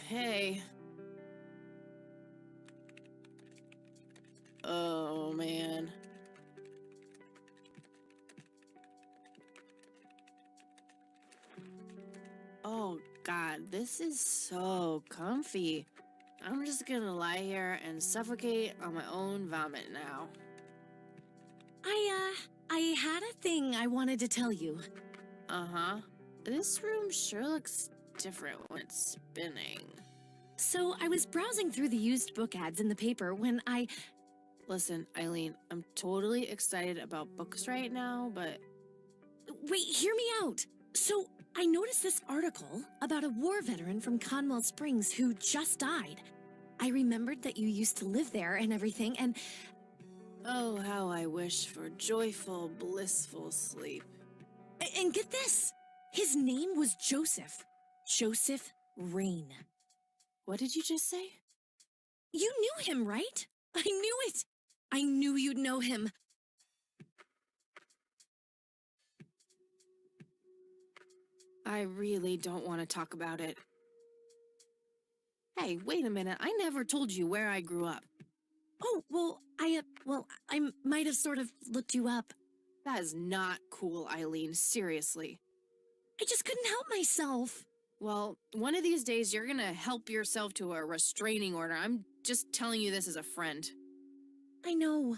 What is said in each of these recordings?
Hey. Oh, man. Oh, God, this is so comfy. I'm just gonna lie here and suffocate on my own vomit now. I had a thing I wanted to tell you. Uh-huh. This room sure looks different when it's spinning. So I was browsing through the used book ads in the paper when Listen, Eileen, I'm totally excited about books right now, but... Wait, hear me out. So I noticed this article about a war veteran from Conwell Springs who just died. I remembered that you used to live there and everything, and... Oh, how I wish for joyful, blissful sleep. And get this! His name was Joseph. Joseph Rain. What did you just say? You knew him, right? I knew it! I knew you'd know him. I really don't want to talk about it. Hey, wait a minute. I never told you where I grew up. Oh, well, I might have sort of looked you up. That is not cool, Eileen. Seriously. I just couldn't help myself. Well, one of these days you're gonna help yourself to a restraining order. I'm just telling you this as a friend. I know.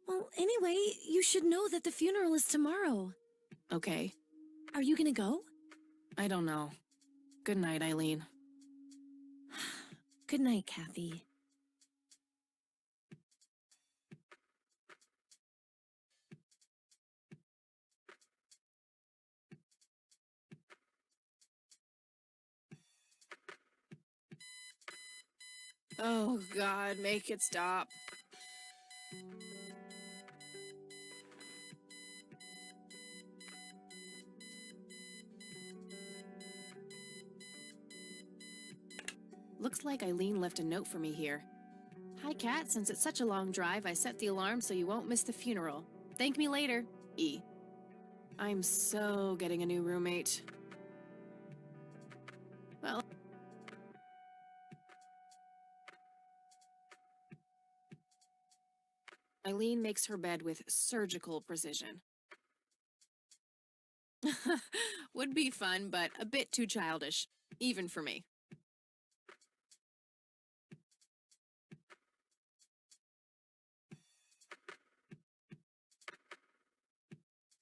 Well, anyway, you should know that the funeral is tomorrow. Okay. Are you gonna go? I don't know. Good night, Eileen. Good night, Kathy. Oh, God, make it stop. Looks like Eileen left a note for me here. Hi, Kat. Since it's such a long drive, I set the alarm so you won't miss the funeral. Thank me later. E. I'm so getting a new roommate. Well... Eileen makes her bed with surgical precision. Would be fun, but a bit too childish, even for me.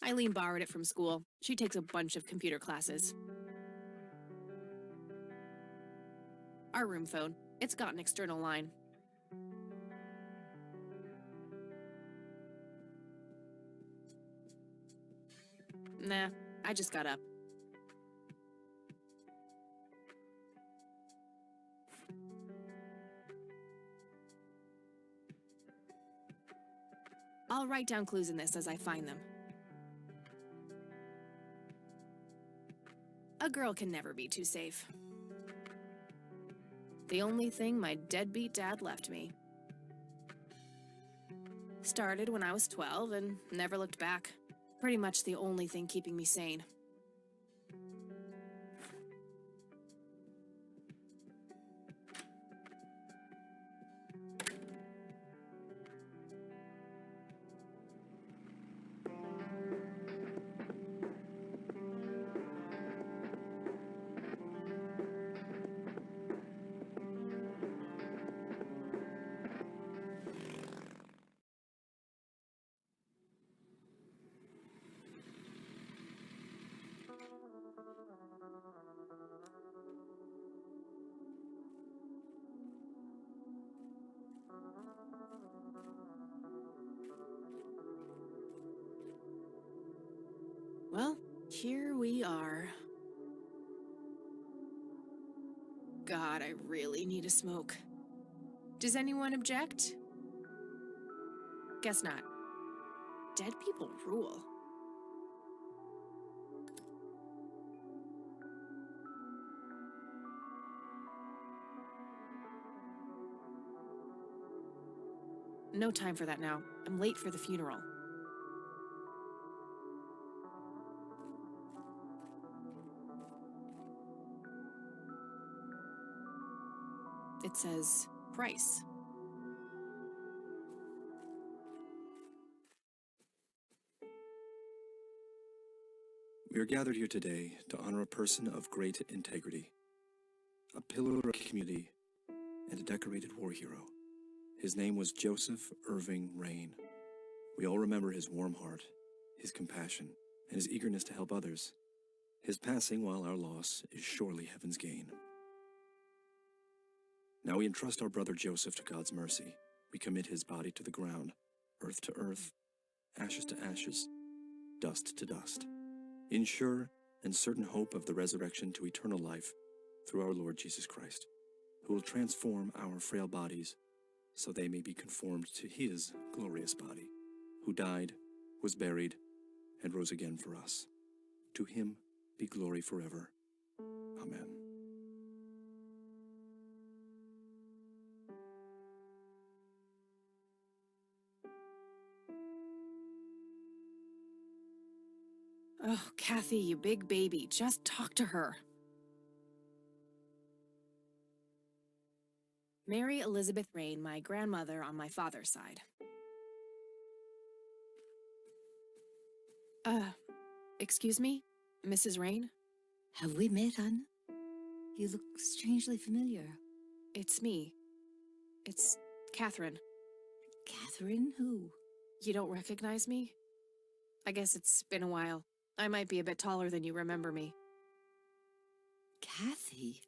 Eileen borrowed it from school. She takes a bunch of computer classes. Our room phone. It's got an external line. Nah, I just got up. I'll write down clues in this as I find them. A girl can never be too safe. The only thing my deadbeat dad left me. Started when I was 12 and never looked back. Pretty much the only thing keeping me sane. Well, here we are. God, I really need a smoke. Does anyone object? Guess not. Dead people rule. No time for that now. I'm late for the funeral. It says price. We are gathered here today to honor a person of great integrity, a pillar of community, and a decorated war hero. His name was Joseph Irving Rain. We all remember his warm heart, his compassion, and his eagerness to help others. His passing, while our loss, is surely heaven's gain. Now we entrust our brother Joseph to God's mercy. We commit his body to the ground, earth to earth, ashes to ashes, dust to dust, in sure and certain hope of the resurrection to eternal life through our Lord Jesus Christ, who will transform our frail bodies so they may be conformed to his glorious body, who died, was buried, and rose again for us. To him be glory forever. Amen. Oh, Kathy, you big baby, just talk to her. Mary Elizabeth Rain, my grandmother on my father's side. Excuse me, Mrs. Rain? Have we met, Anna? You look strangely familiar. It's me. It's Catherine. Catherine who? You don't recognize me? I guess it's been a while. I might be a bit taller than you remember me. Kathy?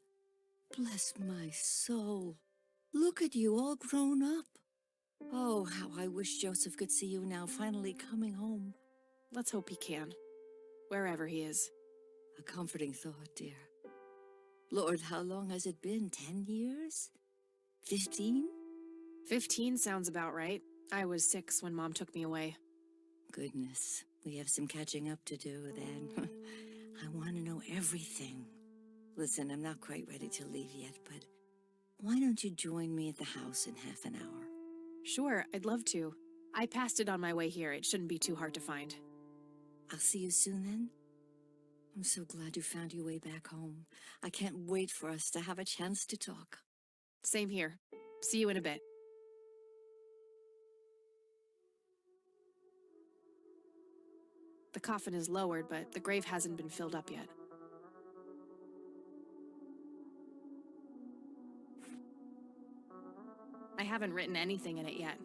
Bless my soul. Look at you, all grown up. Oh, how I wish Joseph could see you now, finally coming home. Let's hope he can. Wherever he is. A comforting thought, dear. Lord, how long has it been? 10 years? 15? 15 sounds about right. I was 6 when Mom took me away. Goodness, we have some catching up to do then. I want to know everything. Listen, I'm not quite ready to leave yet, but why don't you join me at the house in half an hour? Sure, I'd love to. I passed it on my way here. It shouldn't be too hard to find. I'll see you soon then. I'm so glad you found your way back home. I can't wait for us to have a chance to talk. Same here. See you in a bit. The coffin is lowered, but the grave hasn't been filled up yet. I haven't written anything in it yet.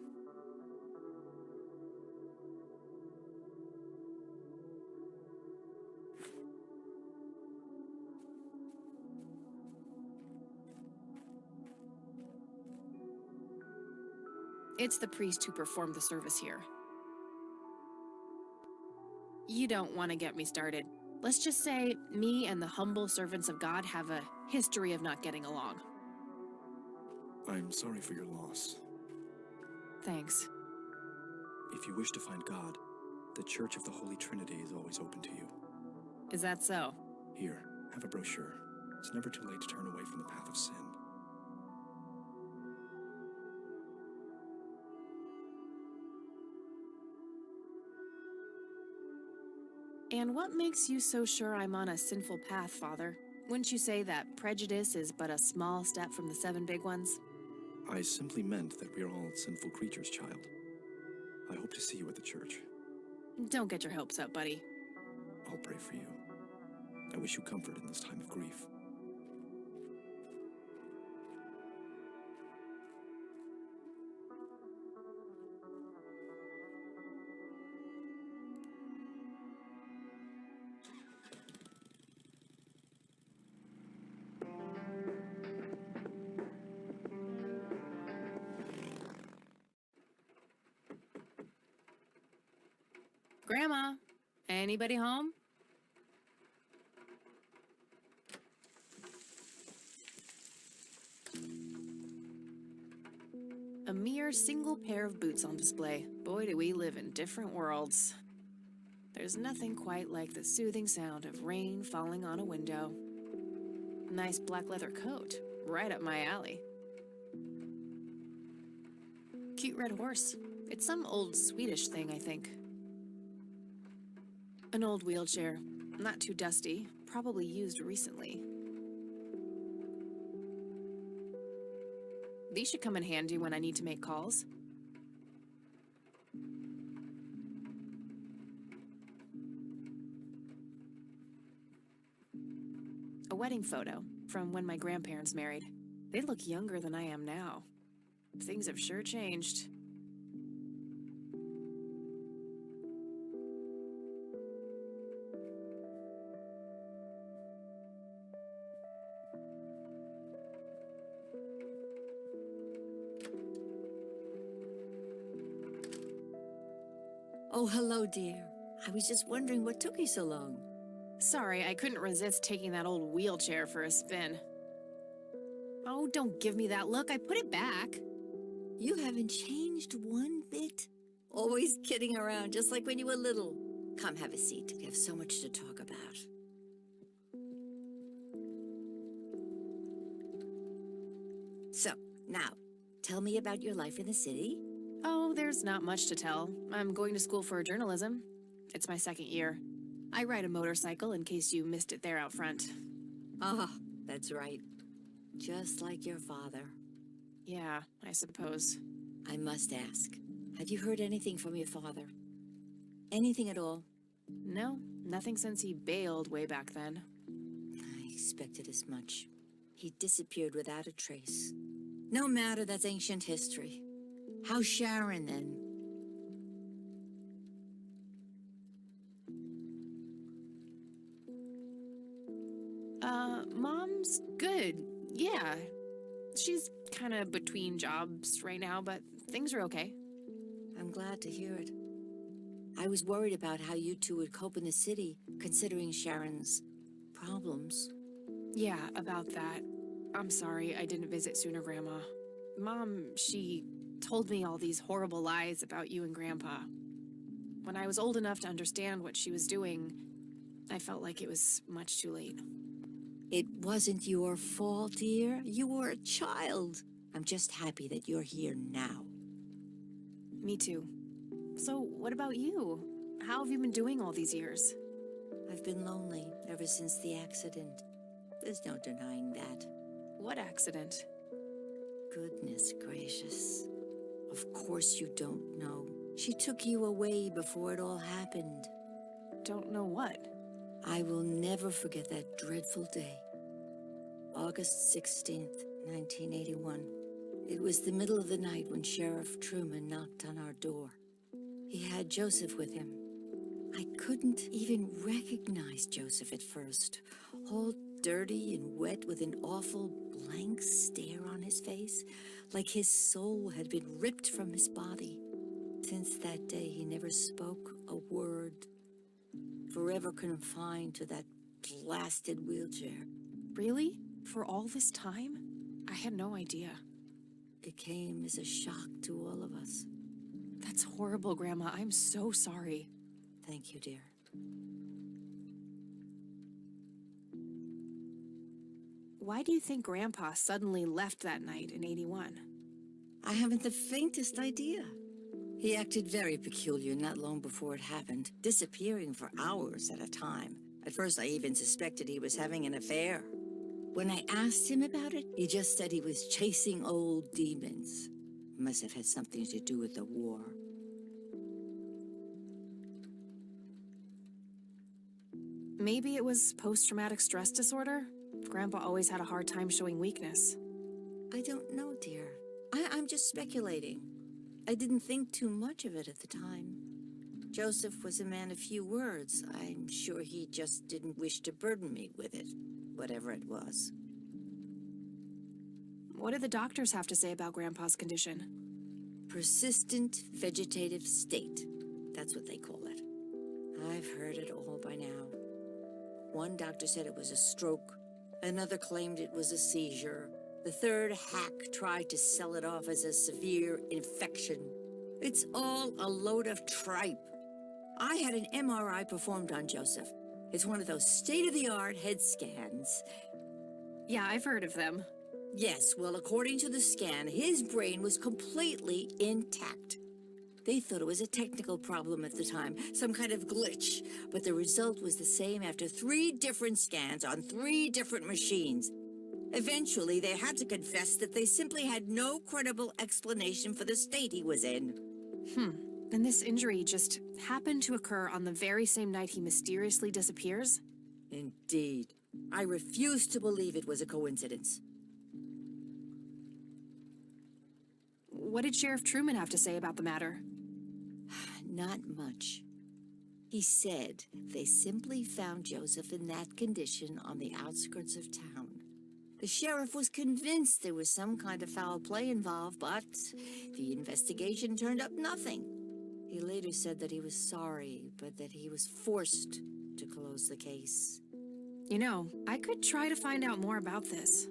It's the priest who performed the service here. You don't want to get me started. Let's just say me and the humble servants of God have a history of not getting along. I'm sorry for your loss. Thanks. If you wish to find God, the Church of the Holy Trinity is always open to you. Is that so? Here, have a brochure. It's never too late to turn away from the path of sin. And what makes you so sure I'm on a sinful path, Father? Wouldn't you say that prejudice is but a small step from the 7 big ones? I simply meant that we are all sinful creatures, child. I hope to see you at the church. Don't get your hopes up, buddy. I'll pray for you. I wish you comfort in this time of grief. Grandma, anybody home? A mere single pair of boots on display. Boy, do we live in different worlds. There's nothing quite like the soothing sound of rain falling on a window. Nice black leather coat, right up my alley. Cute red horse. It's some old Swedish thing, I think. An old wheelchair, not too dusty, probably used recently. These should come in handy when I need to make calls. A wedding photo from when my grandparents married. They look younger than I am now. Things have sure changed. Oh, hello, dear. I was just wondering what took you so long. Sorry, I couldn't resist taking that old wheelchair for a spin. Oh, don't give me that look. I put it back. You haven't changed one bit. Always kidding around, just like when you were little. Come, have a seat. We have so much to talk about. So, now, tell me about your life in the city. Oh, there's not much to tell. I'm going to school for journalism. It's my second year. I ride a motorcycle in case you missed it there out front. Ah, that's right. Just like your father. Yeah, I suppose. I must ask, have you heard anything from your father? Anything at all? No, nothing since he bailed way back then. I expected as much. He disappeared without a trace. No matter, that's ancient history. How's Sharon, then? Mom's good. Yeah. She's kind of between jobs right now, but things are okay. I'm glad to hear it. I was worried about how you two would cope in the city, considering Sharon's problems. Yeah, about that. I'm sorry I didn't visit sooner, Grandma. Mom, she told me all these horrible lies about you and Grandpa. When I was old enough to understand what she was doing, I felt like it was much too late. It wasn't your fault, dear. You were a child. I'm just happy that you're here now. Me too. So, what about you? How have you been doing all these years? I've been lonely ever since the accident. There's no denying that. What accident? Goodness gracious. Of course you don't know. She took you away before it all happened. Don't know what. I will never forget that dreadful day. August 16th, 1981. It was the middle of the night when Sheriff Truman knocked on our door. He had Joseph with him. I couldn't even recognize Joseph at first. All dirty and wet with an awful blank stare on his face, like his soul had been ripped from his body. Since that day, he never spoke a word. Forever confined to that blasted wheelchair. Really? For all this time? I had no idea. It came as a shock to all of us. That's horrible, Grandma. I'm so sorry. Thank you, dear. Why do you think Grandpa suddenly left that night in '81? I haven't the faintest idea. He acted very peculiar not long before it happened, disappearing for hours at a time. At first, I even suspected he was having an affair. When I asked him about it, he just said he was chasing old demons. Must have had something to do with the war. Maybe it was post-traumatic stress disorder? Grandpa always had a hard time showing weakness. I don't know, dear. I'm just speculating. I didn't think too much of it at the time. Joseph was a man of few words. I'm sure he just didn't wish to burden me with it, whatever it was. What did the doctors have to say about Grandpa's condition? Persistent vegetative state. That's what they call it. I've heard it all by now. One doctor said it was a stroke. Another claimed it was a seizure. The third hack tried to sell it off as a severe infection. It's all a load of tripe. I had an MRI performed on Joseph. It's one of those state-of-the-art head scans. Yeah, I've heard of them. Yes, well, according to the scan, his brain was completely intact. They thought it was a technical problem at the time, some kind of glitch, but the result was the same after 3 different scans on 3 different machines. Eventually, they had to confess that they simply had no credible explanation for the state he was in. And this injury just happened to occur on the very same night he mysteriously disappears? Indeed. I refuse to believe it was a coincidence. What did Sheriff Truman have to say about the matter? Not much. He said they simply found Joseph in that condition on the outskirts of town. The sheriff was convinced there was some kind of foul play involved, but the investigation turned up nothing. He later said that he was sorry, but that he was forced to close the case. You know, I could try to find out more about this.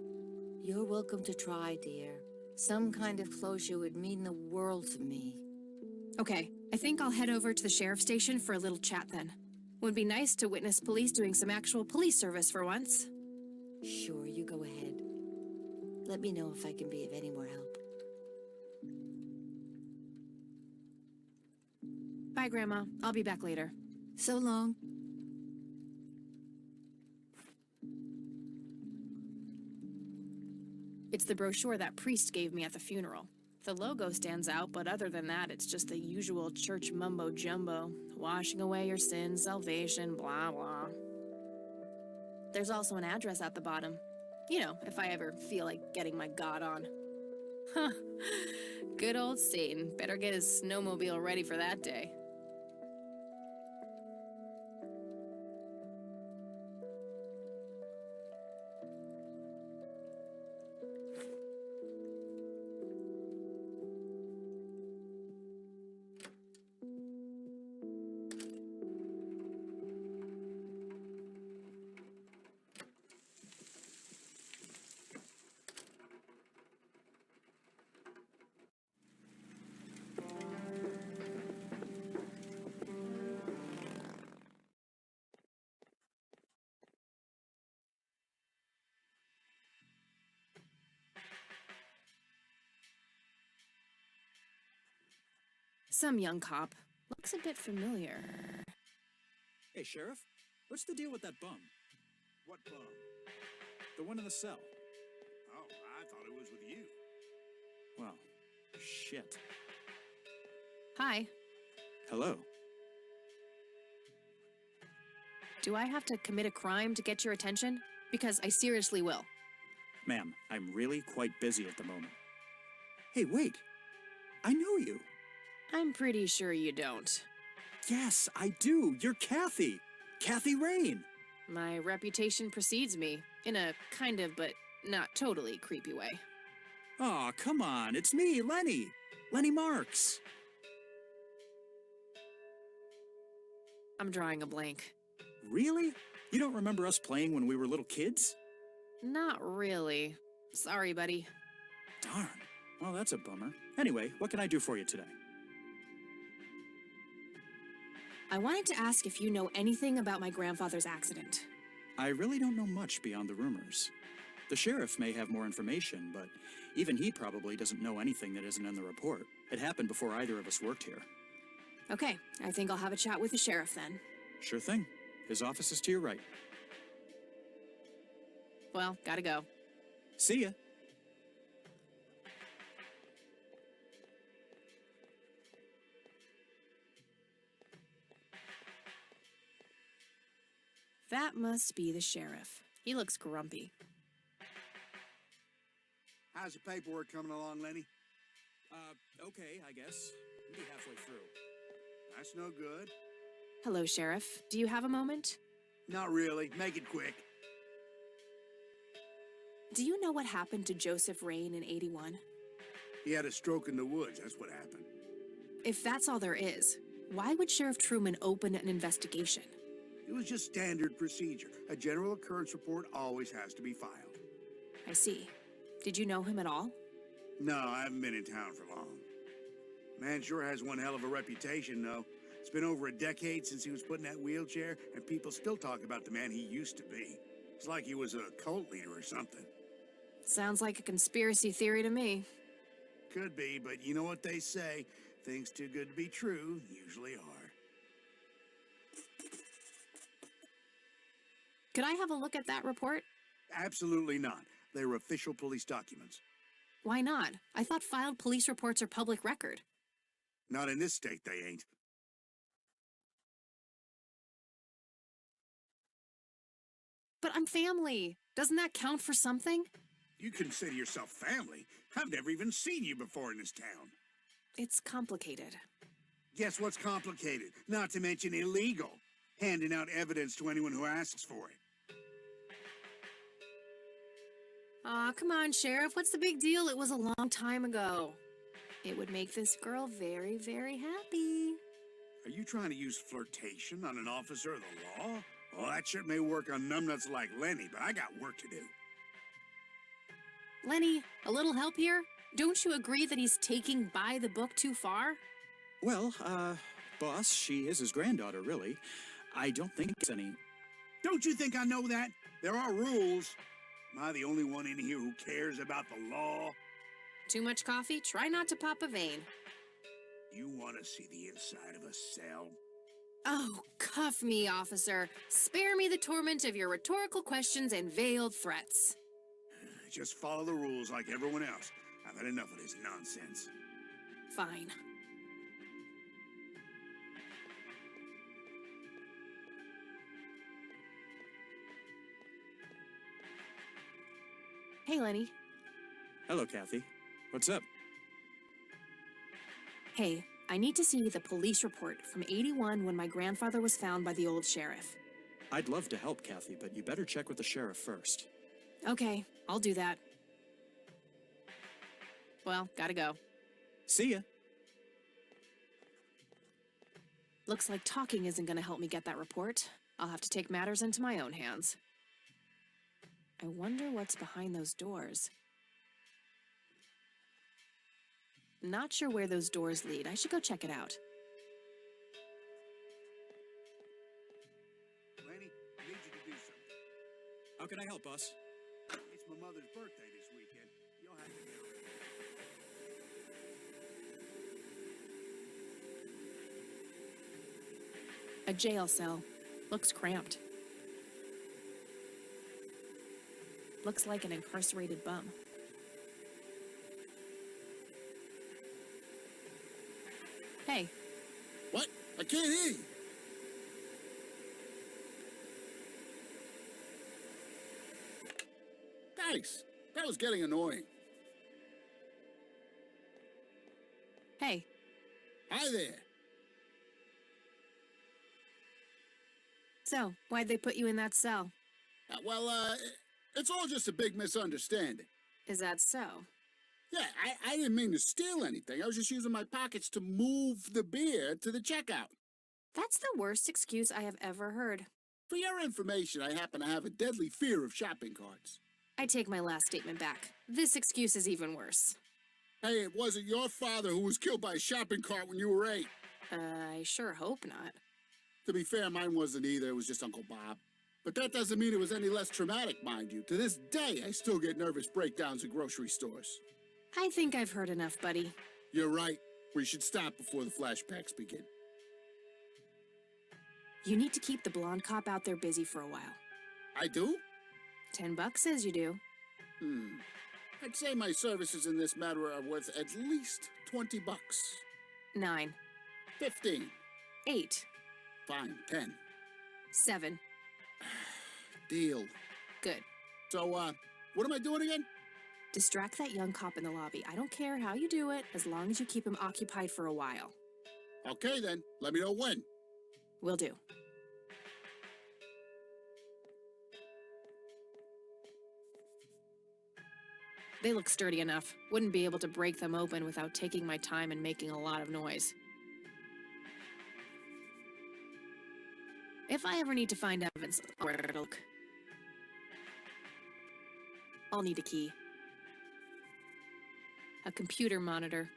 You're welcome to try, dear. Some kind of closure would mean the world to me. Okay, I think I'll head over to the sheriff's station for a little chat then. Would be nice to witness police doing some actual police service for once. Sure, you go ahead. Let me know if I can be of any more help. Bye, Grandma. I'll be back later. So long. It's the brochure that priest gave me at the funeral. The logo stands out, but other than that, it's just the usual church mumbo-jumbo. Washing away your sins, salvation, blah, blah. There's also an address at the bottom. You know, if I ever feel like getting my God on. Huh. Good old Satan. Better get his snowmobile ready for that day. Some young cop. Looks a bit familiar. Hey, Sheriff, what's the deal with that bum? What bum? The one in the cell. Oh, I thought it was with you. Well, shit. Hi. Hello. Do I have to commit a crime to get your attention? Because I seriously will. Ma'am, I'm really quite busy at the moment. Hey, wait. I know you. I'm pretty sure you don't. Yes, I do. You're Kathy. Kathy Rain. My reputation precedes me, in a kind of but not totally creepy way. Aw, come on. It's me, Lenny. Lenny Marks. I'm drawing a blank. Really? You don't remember us playing when we were little kids? Not really. Sorry, buddy. Darn. Well, that's a bummer. Anyway, what can I do for you today? I wanted to ask if you know anything about my grandfather's accident. I really don't know much beyond the rumors. The sheriff may have more information, but even he probably doesn't know anything that isn't in the report. It happened before either of us worked here. Okay, I think I'll have a chat with the sheriff then. Sure thing. His office is to your right. Well, gotta go. See ya. That must be the sheriff. He looks grumpy. How's the paperwork coming along, Lenny? Okay, I guess. Be halfway through. That's no good. Hello, Sheriff. Do you have a moment? Not really. Make it quick. Do you know what happened to Joseph Rain in '81? He had a stroke in the woods. That's what happened. If that's all there is, why would Sheriff Truman open an investigation? It was just standard procedure. A general occurrence report always has to be filed. I see. Did you know him at all? No, I haven't been in town for long. Man sure has one hell of a reputation, though. It's been over a decade since he was put in that wheelchair, and people still talk about the man he used to be. It's like he was a cult leader or something. Sounds like a conspiracy theory to me. Could be, but you know what they say. Things too good to be true usually are. Could I have a look at that report? Absolutely not. They were official police documents. Why not? I thought filed police reports are public record. Not in this state, they ain't. But I'm family. Doesn't that count for something? You consider yourself family? I've never even seen you before in this town. It's complicated. Guess what's complicated? Not to mention illegal. Handing out evidence to anyone who asks for it. Aw, come on, Sheriff. What's the big deal? It was a long time ago. It would make this girl very, very happy. Are you trying to use flirtation on an officer of the law? Well, that shit may work on numbnuts like Lenny, but I got work to do. Lenny, a little help here? Don't you agree that he's taking by the book too far? Well, boss, she is his granddaughter, really. I don't think it's any... Don't you think I know that? There are rules. Am I the only one in here who cares about the law? Too much coffee? Try not to pop a vein. You want to see the inside of a cell? Oh, cuff me, officer. Spare me the torment of your rhetorical questions and veiled threats. Just follow the rules like everyone else. I've had enough of this nonsense. Fine. Hey, Lenny. Hello, Kathy. What's up? Hey, I need to see the police report from '81 when my grandfather was found by the old sheriff. I'd love to help, Kathy, but you better check with the sheriff first. Okay, I'll do that. Well, gotta go. See ya. Looks like talking isn't gonna help me get that report. I'll have to take matters into my own hands. I wonder what's behind those doors. Not sure where those doors lead. I should go check it out. Lenny, I need you to do something. How can I help, boss? It's my mother's birthday this weekend. You'll have to get her. A jail cell. Looks cramped. Looks like an incarcerated bum. Hey, What? I can't hear you. Thanks. That was getting annoying. hey, Hi there. so, why'd they put you in that cell? It's all just a big misunderstanding. Is that so? Yeah, I didn't mean to steal anything. I was just using my pockets to move the beer to the checkout. That's the worst excuse I have ever heard. For your information, I happen to have a deadly fear of shopping carts. I take my last statement back. This excuse is even worse. Hey, it wasn't your father who was killed by a shopping cart when you were 8. I sure hope not. To be fair, mine wasn't either. It was just Uncle Bob. But that doesn't mean it was any less traumatic, mind you. To this day, I still get nervous breakdowns at grocery stores. I think I've heard enough, buddy. You're right. We should stop before the flashbacks begin. You need to keep the blonde cop out there busy for a while. I do? $10 says you do. I'd say my services in this matter are worth at least $20. 9, 15. 8, Fine, 10. 7. Deal. Good. So, what am I doing again? Distract that young cop in the lobby. I don't care how you do it, as long as you keep him occupied for a while. Okay, then. Let me know when. Will do. They look sturdy enough. Wouldn't be able to break them open without taking my time and making a lot of noise. If I ever need to find evidence of where to look, I'll need a key. A computer monitor.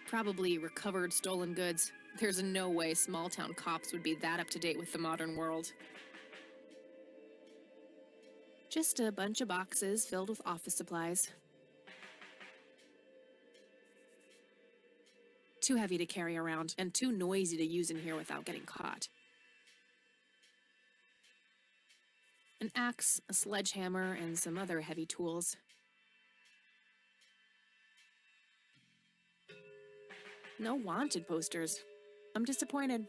Probably recovered stolen goods. There's no way small-town cops would be that up-to-date with the modern world. Just a bunch of boxes filled with office supplies. Too heavy to carry around, and too noisy to use in here without getting caught. An axe, a sledgehammer, and some other heavy tools. No wanted posters. I'm disappointed.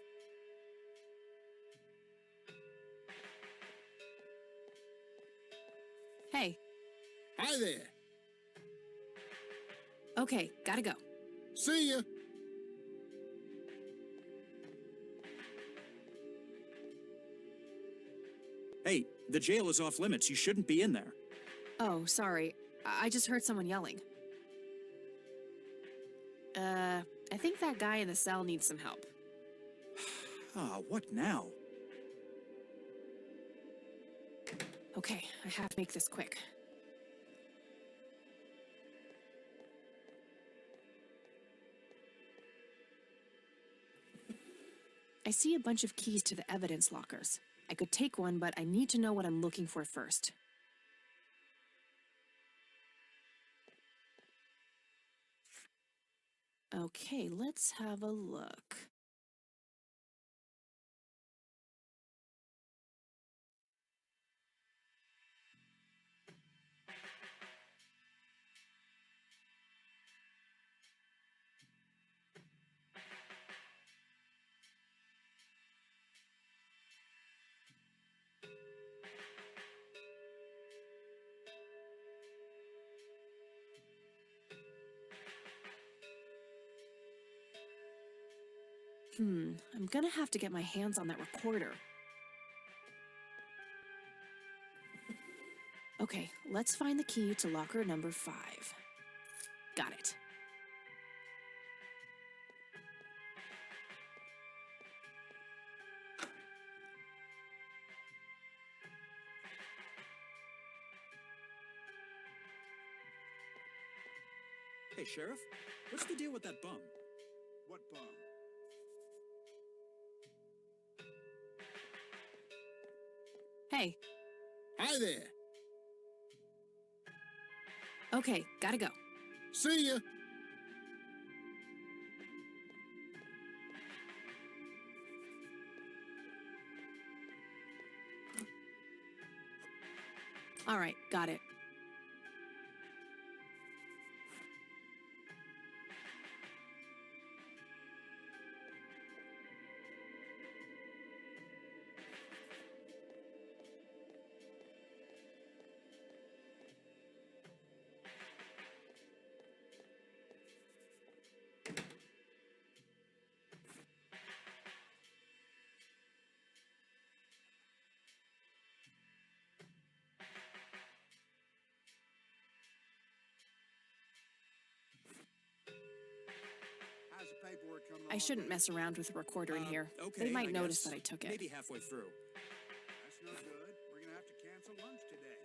Hey. Hi there. Okay, gotta go. See ya. Hey, the jail is off limits. You shouldn't be in there. Oh, sorry. I just heard someone yelling. I think that guy in the cell needs some help. Ah, what now? Okay, I have to make this quick. I see a bunch of keys to the evidence lockers. I could take one, but I need to know what I'm looking for first. Okay, let's have a look. I'm gonna have to get my hands on that recorder. Okay, let's find the key to locker number 5. Got it. Hey, Sheriff, what's the deal with that bum? What bum? Hey. Hi there. Okay, gotta go. See ya. All right, got it. How's the paperwork coming I along, shouldn't baby? mess around with the recorder in here. Okay, They might I notice guess that I took it. Maybe halfway through. That's no good. We're gonna have to cancel lunch today.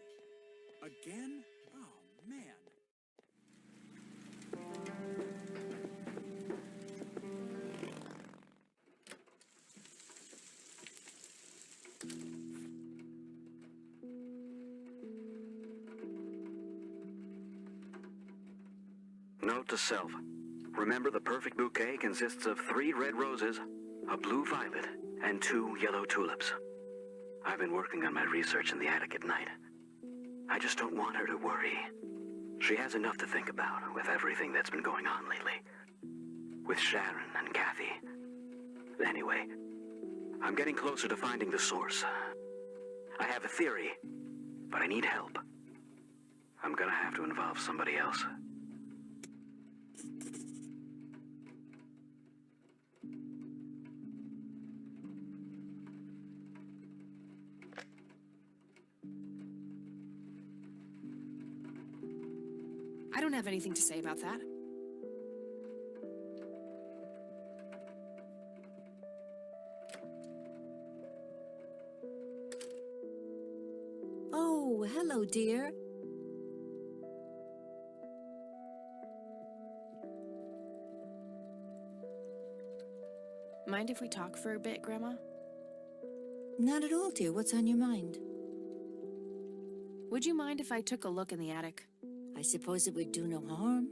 Again? Oh, man. Note to self. Remember, the perfect bouquet consists of 3 red roses, a blue violet, and 2 yellow tulips. I've been working on my research in the attic at night. I just don't want her to worry. She has enough to think about with everything that's been going on lately. With Sharon and Kathy. Anyway, I'm getting closer to finding the source. I have a theory, but I need help. I'm gonna have to involve somebody else. I don't have anything to say about that. Oh, hello, dear. Mind if we talk for a bit, Grandma? Not at all, dear. What's on your mind? Would you mind if I took a look in the attic? I suppose it would do no harm.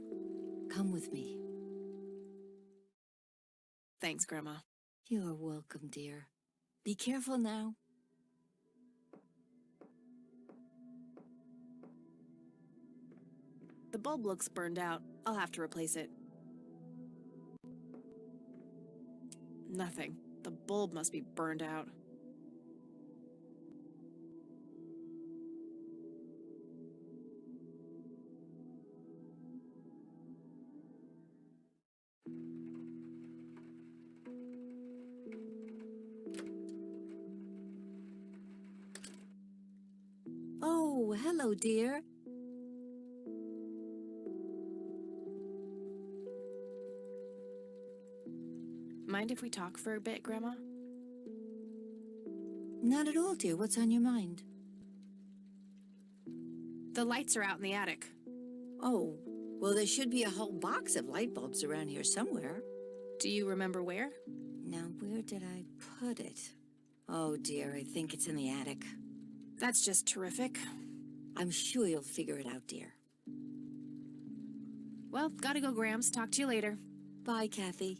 Come with me. Thanks, Grandma. You're welcome, dear. Be careful now. The bulb looks burned out. I'll have to replace it. Nothing. The bulb must be burned out. Oh, hello, dear. Mind if we talk for a bit, Grandma? Not at all, dear. What's on your mind? The lights are out in the attic. Oh, well, there should be a whole box of light bulbs around here somewhere. Do you remember where? Now, where did I put it? Oh, dear, I think it's in the attic. That's just terrific. I'm sure you'll figure it out, dear. Well, gotta go, Grams. Talk to you later. Bye, Kathy.